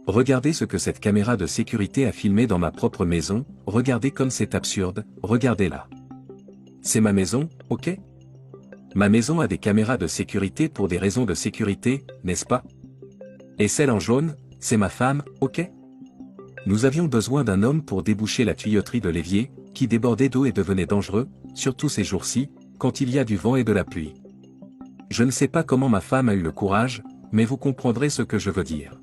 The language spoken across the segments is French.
Regardez ce que cette caméra de sécurité a filmé dans ma propre maison, regardez comme c'est absurde, regardez-la. C'est ma maison, ok? Ma maison a des caméras de sécurité pour des raisons de sécurité, n'est-ce pas? Et celle en jaune, c'est ma femme, ok? Nous avions besoin d'un homme pour déboucher la tuyauterie de l'évier, qui débordait d'eau et devenait dangereux, surtout ces jours-ci, quand il y a du vent et de la pluie. Je ne sais pas comment ma femme a eu le courage, mais vous comprendrez ce que je veux dire.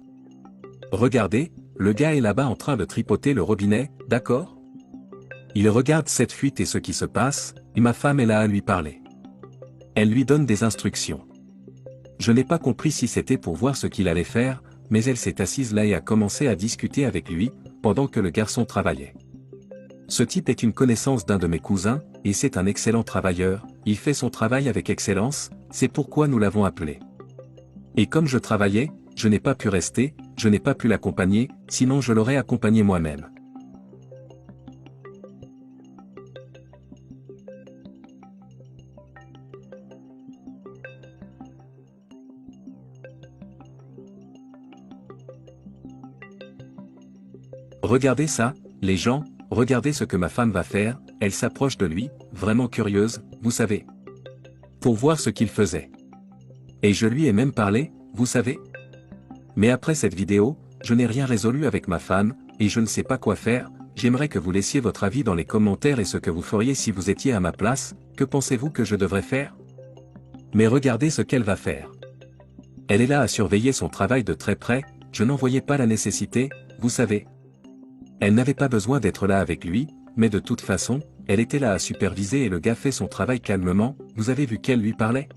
Regardez, le gars est là-bas en train de tripoter le robinet, d'accord? Il regarde cette fuite et ce qui se passe, et ma femme est là à lui parler. Elle lui donne des instructions. Je n'ai pas compris si c'était pour voir ce qu'il allait faire, mais elle s'est assise là et a commencé à discuter avec lui, pendant que le garçon travaillait. Ce type est une connaissance d'un de mes cousins, et c'est un excellent travailleur, il fait son travail avec excellence, c'est pourquoi nous l'avons appelé. Et comme je travaillais, je n'ai pas pu rester, je n'ai pas pu l'accompagner, sinon je l'aurais accompagné moi-même. Regardez ça, les gens, regardez ce que ma femme va faire, elle s'approche de lui, vraiment curieuse, vous savez. Pour voir ce qu'il faisait. Et je lui ai même parlé, vous savez. Mais après cette vidéo, je n'ai rien résolu avec ma femme, et je ne sais pas quoi faire, j'aimerais que vous laissiez votre avis dans les commentaires et ce que vous feriez si vous étiez à ma place, que pensez-vous que je devrais faire? Mais regardez ce qu'elle va faire. Elle est là à surveiller son travail de très près, je n'en voyais pas la nécessité, vous savez. Elle n'avait pas besoin d'être là avec lui, mais de toute façon, elle était là à superviser et le gars fait son travail calmement, vous avez vu qu'elle lui parlait?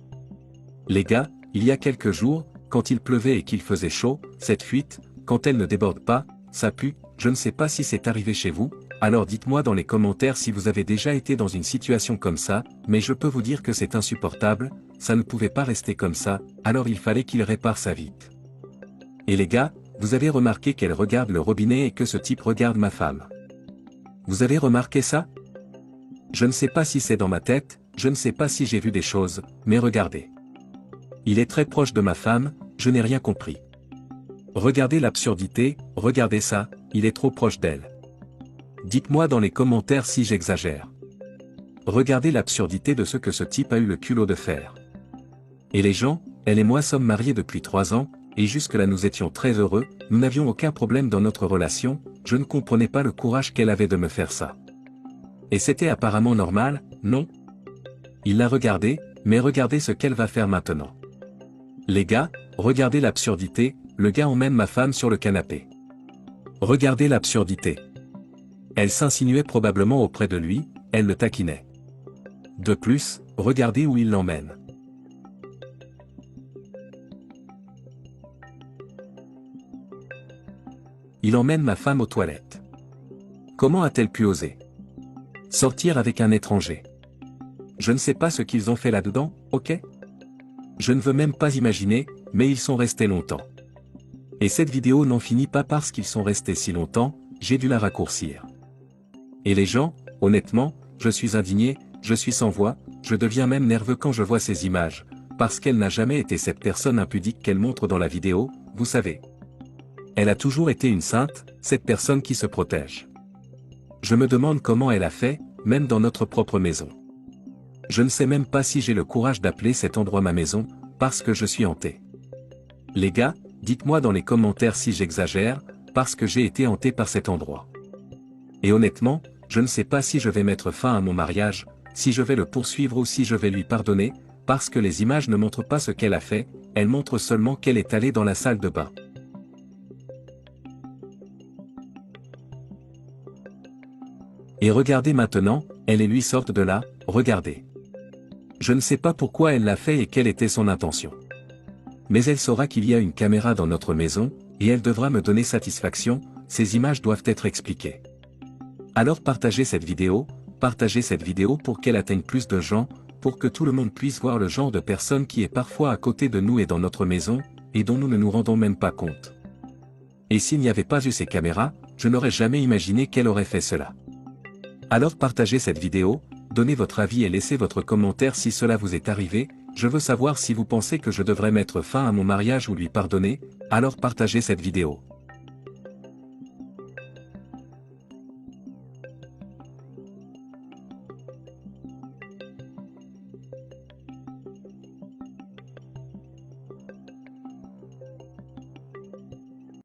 Les gars, il y a quelques jours, quand il pleuvait et qu'il faisait chaud, cette fuite, quand elle ne déborde pas, ça pue, je ne sais pas si c'est arrivé chez vous, alors dites-moi dans les commentaires si vous avez déjà été dans une situation comme ça, mais je peux vous dire que c'est insupportable, ça ne pouvait pas rester comme ça, alors il fallait qu'il répare ça vite. Et les gars, vous avez remarqué qu'elle regarde le robinet et que ce type regarde ma femme. Vous avez remarqué ça? Je ne sais pas si c'est dans ma tête, je ne sais pas si j'ai vu des choses, mais regardez. Il est très proche de ma femme, je n'ai rien compris. Regardez l'absurdité, regardez ça, il est trop proche d'elle. Dites-moi dans les commentaires si j'exagère. Regardez l'absurdité de ce que ce type a eu le culot de faire. Et les gens, elle et moi sommes mariés depuis 3 ans, et jusque-là nous étions très heureux, nous n'avions aucun problème dans notre relation, je ne comprenais pas le courage qu'elle avait de me faire ça. Et c'était apparemment normal, non? Il l'a regardé, mais regardez ce qu'elle va faire maintenant. Les gars, regardez l'absurdité, le gars emmène ma femme sur le canapé. Regardez l'absurdité. Elle s'insinuait probablement auprès de lui, elle le taquinait. De plus, regardez où il l'emmène. Il emmène ma femme aux toilettes. Comment a-t-elle pu oser sortir avec un étranger? Je ne sais pas ce qu'ils ont fait là-dedans, ok? Je ne veux même pas imaginer, mais ils sont restés longtemps. Et cette vidéo n'en finit pas parce qu'ils sont restés si longtemps, j'ai dû la raccourcir. Et les gens, honnêtement, je suis indigné, je suis sans voix, je deviens même nerveux quand je vois ces images, parce qu'elle n'a jamais été cette personne impudique qu'elle montre dans la vidéo, vous savez. Elle a toujours été une sainte, cette personne qui se protège. Je me demande comment elle a fait, même dans notre propre maison. Je ne sais même pas si j'ai le courage d'appeler cet endroit ma maison, parce que je suis hanté. Les gars, dites-moi dans les commentaires si j'exagère, parce que j'ai été hanté par cet endroit. Et honnêtement, je ne sais pas si je vais mettre fin à mon mariage, si je vais le poursuivre ou si je vais lui pardonner, parce que les images ne montrent pas ce qu'elle a fait, elles montrent seulement qu'elle est allée dans la salle de bain. Et regardez maintenant, elle et lui sortent de là, regardez. Je ne sais pas pourquoi elle l'a fait et quelle était son intention. Mais elle saura qu'il y a une caméra dans notre maison, et elle devra me donner satisfaction, ces images doivent être expliquées. Alors partagez cette vidéo pour qu'elle atteigne plus de gens, pour que tout le monde puisse voir le genre de personne qui est parfois à côté de nous et dans notre maison, et dont nous ne nous rendons même pas compte. Et s'il n'y avait pas eu ces caméras, je n'aurais jamais imaginé qu'elle aurait fait cela. Alors partagez cette vidéo, donnez votre avis et laissez votre commentaire si cela vous est arrivé, je veux savoir si vous pensez que je devrais mettre fin à mon mariage ou lui pardonner, alors partagez cette vidéo.